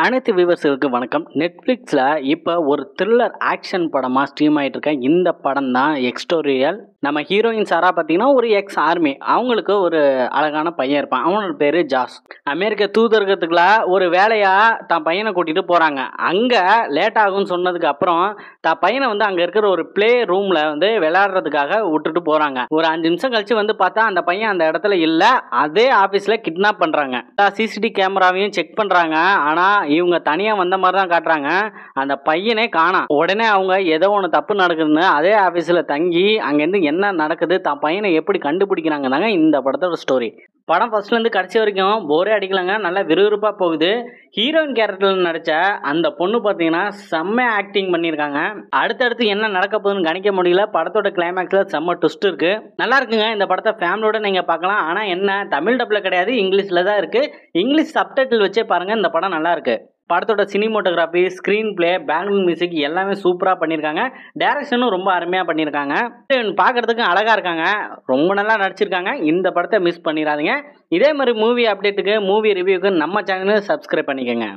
அனைத்து வியூவர்ஸுக்கு வணக்கம். நெட்ஃப்ளிக்ஸில் இப்போ ஒரு த்ரில்லர் ஆக்ஷன் படமாக ஸ்ட்ரீம் ஆகிட்டு இருக்க இந்த படம் தான் எக்ஸ்டோரியல். நம்ம ஹீரோயின் சாரா பார்த்தீங்கன்னா ஒரு எக்ஸ் ஆர்மி. அவங்களுக்கு ஒரு அழகான பையன் இருப்பான். அவனோட பேர் ஜாஸ். அமெரிக்க தூதரகத்துக்குள்ள ஒரு வேலையாக தான் பையனை கூட்டிகிட்டு போகிறாங்க. அங்கே லேட் ஆகும்னு சொன்னதுக்கு அப்புறம் தான் பையனை அங்கே இருக்கிற ஒரு ப்ளே ரூமில் விளையாடுறதுக்காக விட்டுட்டு போகிறாங்க. ஒரு 5 நிமிஷம் கழிச்சு பார்த்தா அந்த பையன் அந்த இடத்துல இல்லை. அதே ஆஃபீஸில் கிட்னாப் பண்ணுறாங்க. சிசிடிவி கேமராவையும் செக் பண்ணுறாங்க. ஆனால் இவங்க தனியாக வந்த மாதிரி தான் காட்டுறாங்க. அந்த பையனே காணோம். உடனே அவங்க ஏதோ ஒன்று தப்பு நடக்குதுன்னு அதே ஆஃபீஸில் தங்கி அங்கேருந்து என்ன நடக்குது, தான் பையனை எப்படி கண்டுபிடிக்கிறாங்க தாங்க இந்த படத்தோட ஸ்டோரி. படம் ஃபர்ஸ்ட்லேருந்து கடைசி வரைக்கும் போரே அடிக்கலங்க. நல்லா விறுவிறுப்பாக போகுது. ஹீரோயின் கேரக்டரில் நடித்த அந்த பொண்ணு பார்த்தீங்கன்னா செம்ம ஆக்டிங் பண்ணியிருக்காங்க. அடுத்தடுத்து என்ன நடக்க போகுதுன்னு கணிக்க முடியல. படத்தோட கிளைமேக்ஸில் செம்ம ட்விஸ்ட் இருக்குது. நல்லா இருக்குங்க. இந்த படத்தை ஃபேமிலியோட நீங்கள் பார்க்கலாம். ஆனால் என்ன, தமிழ் டப்பில் கிடையாது, இங்கிலீஷில் தான் இருக்குது. இங்கிலீஷ் சப்டைட்டில் வச்சே பாருங்கள். இந்த படம் நல்லா இருக்கு. படத்தோட cinematography, screen play, background music எல்லாமே சூப்பராக பண்ணியிருக்காங்க. டைரக்ஷனும் ரொம்ப அருமையாக பண்ணியிருக்காங்க. பார்க்குறதுக்கு அழகாக இருக்காங்க. ரொம்ப நல்லா நடிச்சிருக்காங்க. இந்த படத்தை மிஸ் பண்ணிடாதீங்க. இதே மாதிரி மூவி அப்டேட்டுக்கு, மூவி ரிவ்யூக்கு நம்ம சேனலை சப்ஸ்கிரைப் பண்ணிக்கோங்க.